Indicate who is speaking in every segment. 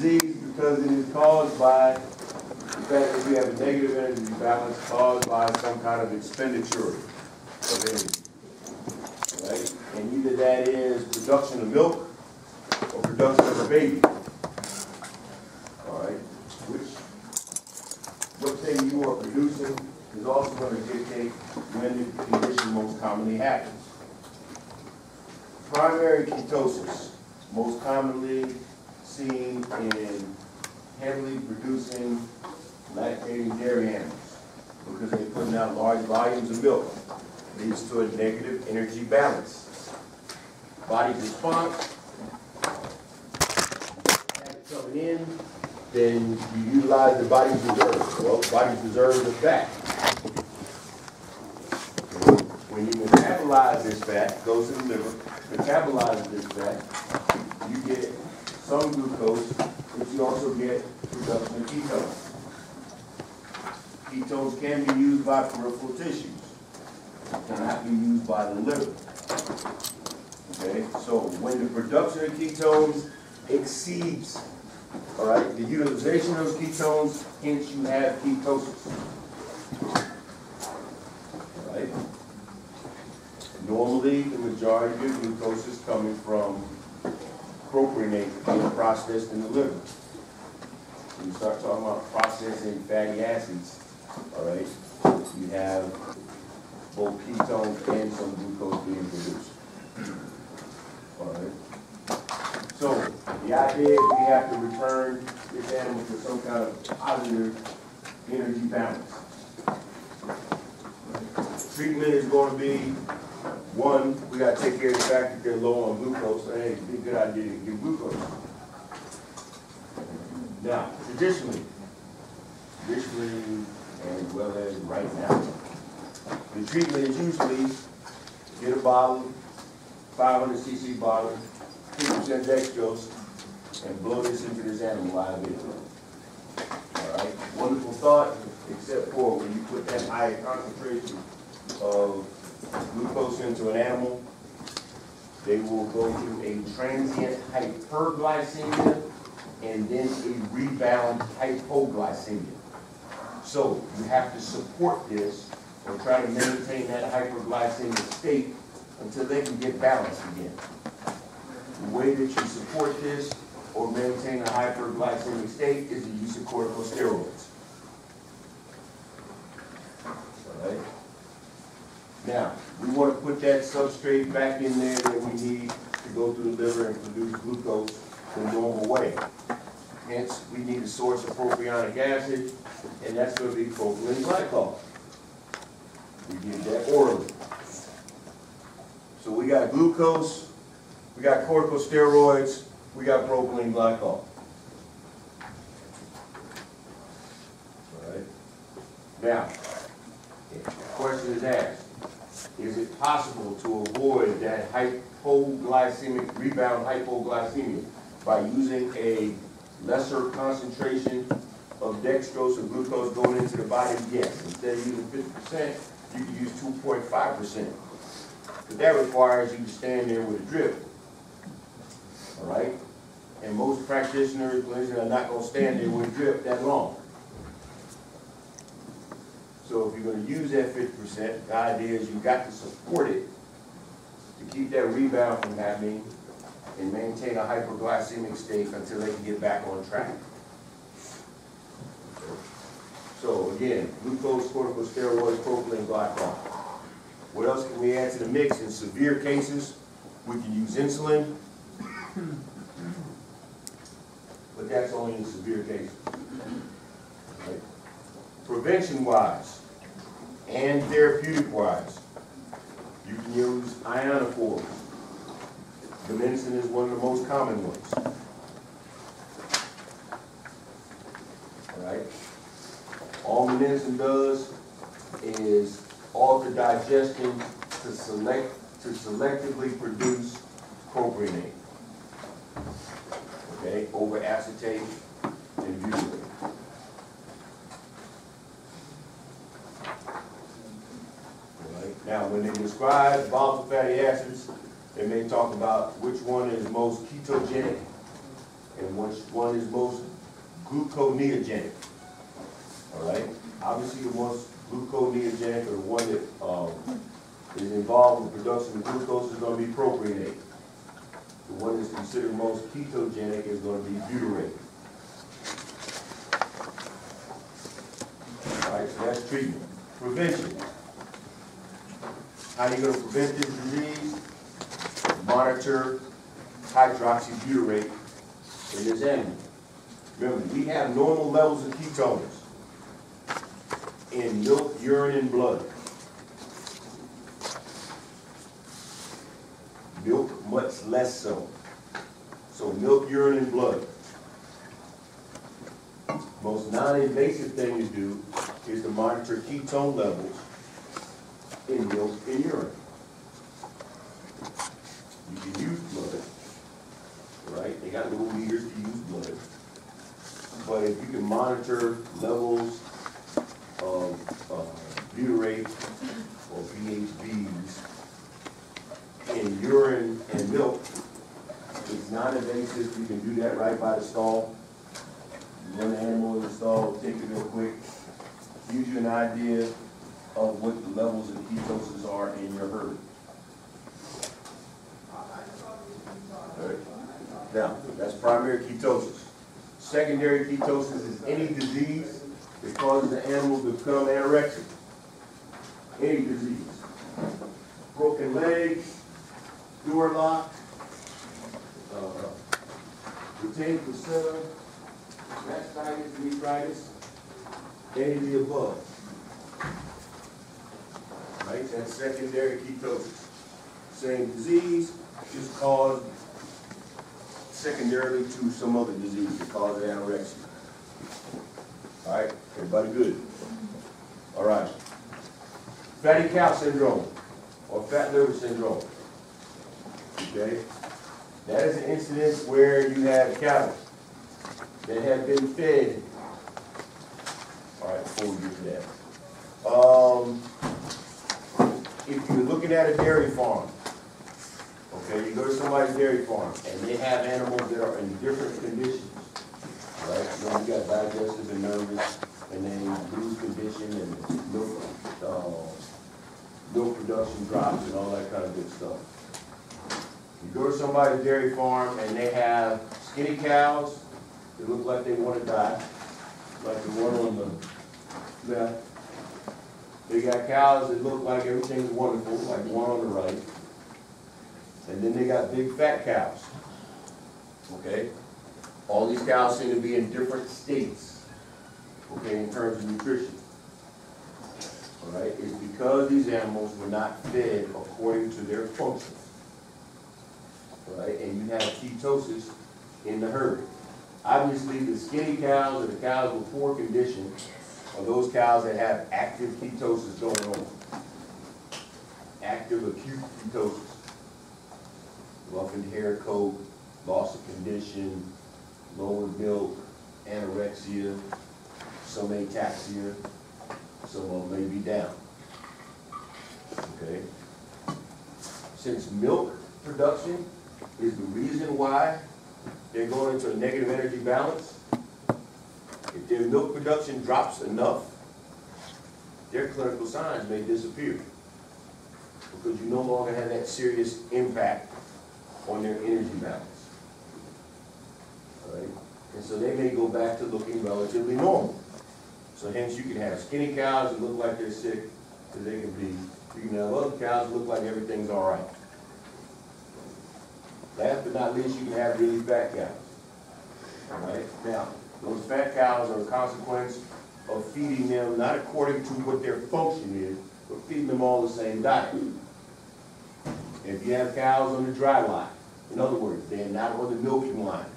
Speaker 1: disease because it is caused by the fact that we have a negative energy balance caused by some kind of expenditure of energy. Right? And either that is production of milk or production of a baby. All right? What thing you are producing is also going to dictate when the condition most commonly happens. Primary ketosis, most commonly seen in heavily producing lactating dairy animals because they're putting out large volumes of milk. Leads to a negative energy balance. Body's response, have it coming in, then you utilize the body's reserves. Well, the body's reserves of fat. When you metabolize this fat, goes to the liver, metabolizes this fat, you get some glucose, but you also get production of ketones. Ketones can be used by peripheral tissues. Cannot be used by the liver. Okay, so when the production of ketones exceeds, all right, the utilization of those ketones, hence you have ketosis. All right. Normally, the majority of your glucose is coming from propionate being processed in the liver. When you start talking about processing fatty acids, all right, you have both ketones and some glucose being produced. All right. So the idea is we have to return this animal to some kind of positive energy balance. Treatment is going to be, one, we got to take care of the fact that they're low on glucose. So, hey, it'd be a good idea to give glucose. Now, traditionally, as well as right now, the treatment is usually get a bottle, 500 cc bottle, 2% dextrose, and blow this into this animal live in. All right, wonderful thought, except for when you put that high concentration of glucose into an animal, they will go through a transient hyperglycemia and then a rebound hypoglycemia. So you have to support this or try to maintain that hyperglycemic state until they can get balanced again. The way that you support this or maintain a hyperglycemic state is the use of corticosteroids. All right. Now, we want to put that substrate back in there that we need to go through the liver and produce glucose the normal way. Hence, we need a source of propionic acid, and that's going to be propylene glycol. We get that orally. So we got glucose, we got corticosteroids, we got propylene glycol. All right. Now, the question is asked, is it possible to avoid that hypoglycemic, rebound hypoglycemia by using a lesser concentration of dextrose or glucose going into the body? Yes. Instead of using 50%, you can use 2.5%. But that requires you to stand there with a drip. All right? And most practitioners, clinicians, are not going to stand there with a drip that long. So if you're going to use that 50%, the idea is you've got to support it to keep that rebound from happening and maintain a hyperglycemic state until they can get back on track. So again, glucose, corticosteroids, propylene glycol. What else can we add to the mix? In severe cases, we can use insulin, but that's only in severe cases. Right? Prevention-wise and therapeutic-wise, you can use ionophores. Dimension is one of the most common ones. All right? All medicine does is alter digestion to selectively produce propionate. Okay, over acetate and butyrate. Right. Now, when they describe volatile fatty acids, they may talk about which one is most ketogenic and which one is most gluconeogenic. All right? Obviously, the most gluconeogenic, or the one that is involved with production of glucose, is going to be propionate. The one that's considered most ketogenic is going to be butyrate. All right, so that's treatment. Prevention. How are you going to prevent this disease? Monitor hydroxybutyrate in this animal. Remember, we have normal levels of ketones in milk, urine, and blood. Milk, much less so. So milk, urine, and blood. Most non-invasive thing to do is to monitor ketone levels in milk and urine. You can use blood, right? They got little meters to use blood. But if you can monitor levels of butyrate or BHBs in urine and milk, it's non-invasive. You can do that right by the stall. You run the animal in the stall, take it real quick, gives you an idea of what the levels of ketosis are in your herd. Right. Now, that's primary ketosis. Secondary ketosis is any disease that causes the animal to become anorexic. Any disease. Broken legs, door lock, retained placenta, mastitis, nephritis, any of the above. Right? That's secondary ketosis. Same disease, just caused secondarily to some other disease that causes anorexia. All right, everybody good? All right. Fatty cow syndrome or fat liver syndrome. Okay, that is an incident where you have cattle that have been fed. All right, before we get to that, if you're looking at a dairy farm. Okay, you go to somebody's dairy farm and they have animals that are in different conditions, right? You know, you got digestive and nervous, and then lose condition and milk production drops and all that kind of good stuff. You go to somebody's dairy farm and they have skinny cows that look like they want to die, like the one on the left. They got cows that look like everything's wonderful, like the one on the right. And then they got big fat cows. Okay? All these cows seem to be in different states, okay, in terms of nutrition. All right? It's because these animals were not fed according to their function. All right? And you have ketosis in the herd. Obviously, the skinny cows or the cows with poor condition are those cows that have active ketosis going on. Active acute ketosis. Roughened hair coat, loss of condition, lower milk, anorexia, some ataxia, some of them may be down. Okay? Since milk production is the reason why they're going into a negative energy balance, if their milk production drops enough, their clinical signs may disappear because you no longer have that serious impact on their energy balance. All right? And so they may go back to looking relatively normal. So hence you can have skinny cows that look like they're sick, because they can be. You can have other cows that look like everything's all right. Last but not least, you can have really fat cows. All right? Now, those fat cows are a consequence of feeding them not according to what their function is, but feeding them all the same diet. If you have cows on the dry line, in other words, they're not on the milking line.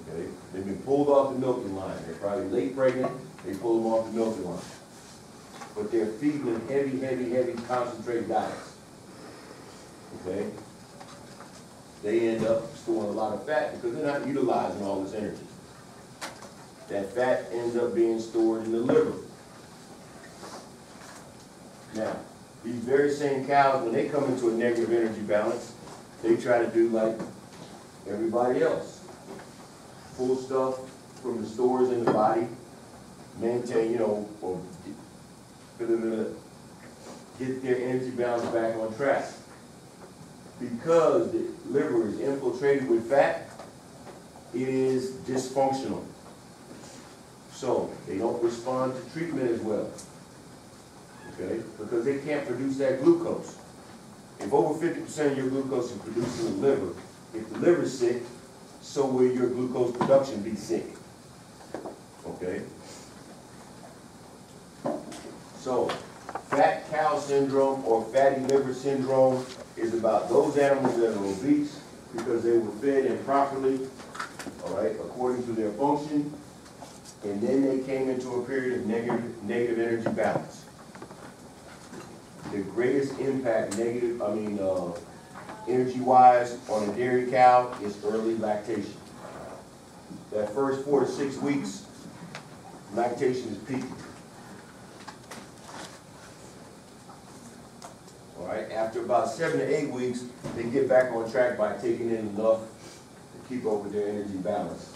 Speaker 1: Okay? They've been pulled off the milking line. They're probably late pregnant, they pull them off the milking line. But they're feeding them heavy concentrated diets. Okay? They end up storing a lot of fat because they're not utilizing all this energy. That fat ends up being stored in the liver. Now, these very same cows, when they come into a negative energy balance, they try to do like everybody else. pull stuff from the stores in the body, maintain, or get their energy balance back on track. Because the liver is infiltrated with fat, it is dysfunctional. So they don't respond to treatment as well, okay? Because they can't produce that glucose. If over 50% of your glucose is produced in the liver, if the liver is sick, so will your glucose production be sick, okay? So fat cow syndrome or fatty liver syndrome is about those animals that are obese because they were fed improperly, all right, according to their function, and then they came into a period of negative energy balance. The greatest impact energy-wise on a dairy cow is early lactation. That first 4 to 6 weeks, lactation is peaking. All right, after about 7 to 8 weeks, they get back on track by taking in enough to keep up with their energy balance.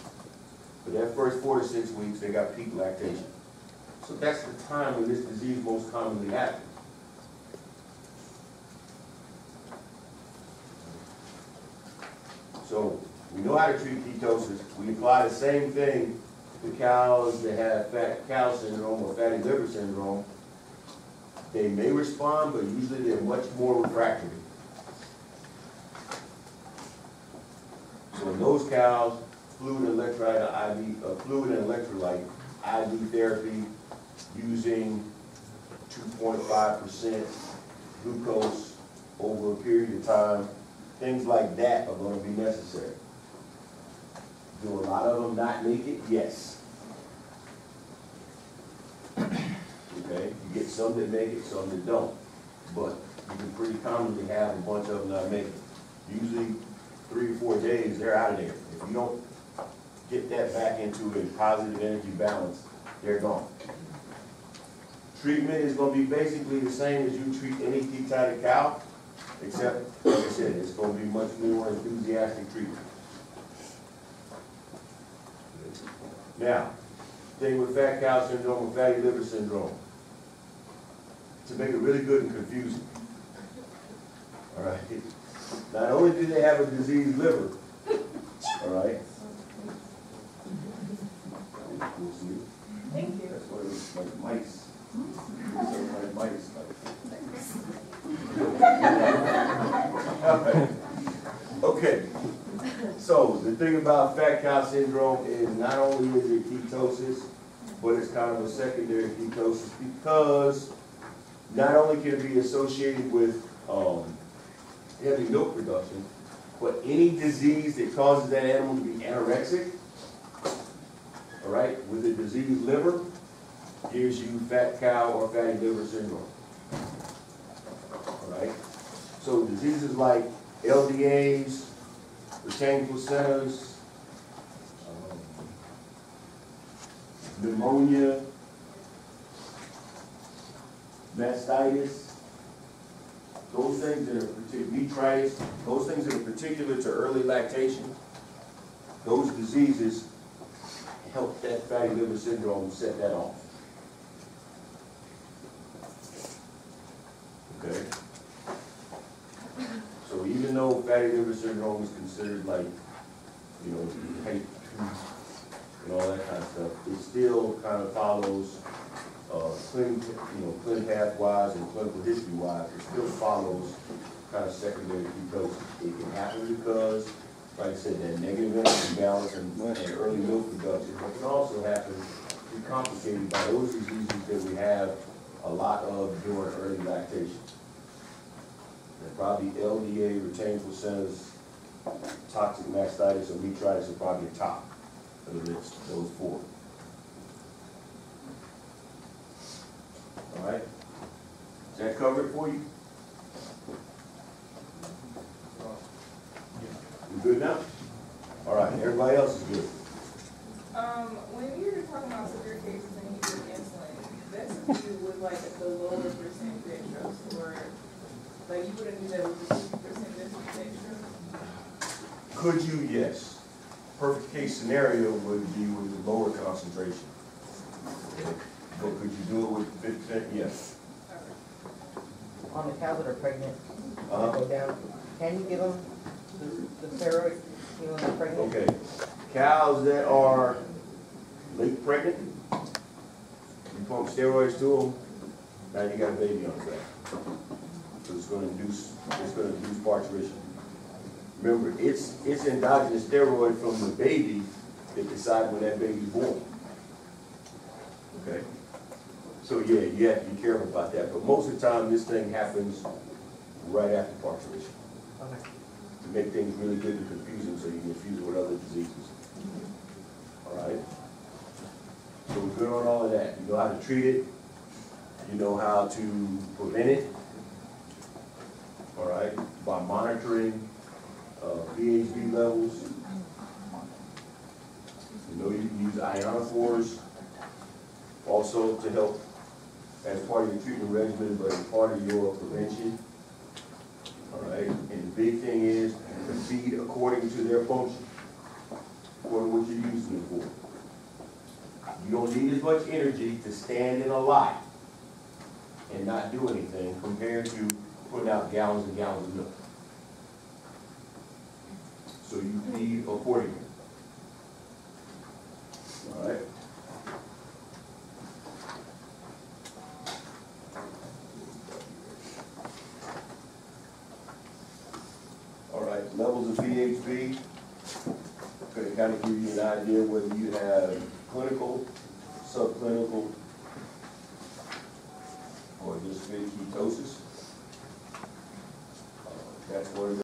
Speaker 1: But that first 4 to 6 weeks, they got peak lactation. So that's the time when this disease most commonly happens. So we know how to treat ketosis. We apply the same thing to cows that have fat cow syndrome or fatty liver syndrome. They may respond, but usually they're much more refractory. So in those cows, fluid and electrolyte IV therapy using 2.5% glucose over a period of time, things like that are going to be necessary. Do a lot of them not make it? Yes. Okay, you get some that make it, some that don't. But you can pretty commonly have a bunch of them not make it. Usually 3 or 4 days, they're out of there. If you don't get that back into a positive energy balance, they're gone. Treatment is going to be basically the same as you treat any ketotic cow, except, like I said, it's going to be much more enthusiastic treatment. Now, thing with fat cow syndrome or fatty liver syndrome, to make it really good and confusing. All right. Not only do they have a diseased liver, all right.
Speaker 2: Thank you.
Speaker 1: That's what it was like mice. Like mice. Okay. So the thing about fat cow syndrome is not only is it ketosis, but it's kind of a secondary ketosis because not only can it be associated with heavy milk production, but any disease that causes that animal to be anorexic, all right, with a diseased liver, gives you fat cow or fatty liver syndrome. All right? So diseases like LDAs, retained placentas, pneumonia, mastitis, those things that are metritis, those things that are particular to early lactation, those diseases help that fatty liver syndrome set that off. Okay? So even though fatty liver syndrome is considered like, type 2 and all that kind of stuff, it still kind of follows clinical path-wise and clinical history-wise, it still follows kind of secondary ketosis. It can happen because, like I said, that negative energy balance and early milk production, but it can also happen, be complicated by those diseases that we have a lot of during early lactation. And probably LDA, retained placentas, toxic mastitis, or metritis are probably the top of the list, those 4. All right? Does that cover it for you? You good now? All right, everybody else is good.
Speaker 2: When you're talking about severe cases and you use insulin, that's to do with like the lower percent dextrose, or like you wouldn't do that with the 50% dextrose?
Speaker 1: Could you? Yes. perfect case scenario would be with the lower concentration. Okay. But could you do it with 50%? Yes.
Speaker 3: On the cows that are pregnant,
Speaker 1: Uh-huh.
Speaker 3: go down, can you give them the steroid, even when they're pregnant?
Speaker 1: Okay. Cows that are late pregnant, you pump steroids to them, now you got a baby on the way. So it's going to induce parturition. Remember, it's endogenous steroid from the baby that decides when that baby's born. Okay? So yeah, you have to be careful about that. But most of the time, this thing happens right after parturition.
Speaker 3: Okay.
Speaker 1: To make things really good and confusing so you can confuse it with other diseases. All right? So we're good on all of that. You know how to treat it. You know how to prevent it. All right? By monitoring VHB levels. You know you can use ionophores also to help as part of your treatment regimen, but as part of your prevention. All right? And the big thing is to feed according to their function, according to what you're using them for. You don't need as much energy to stand in a lot and not do anything compared to putting out gallons and gallons of milk. So you feed accordingly. All right? All right, levels of VHB. Okay, kind of give you an idea whether you have clinical, subclinical, or just ketosis. That's what it is.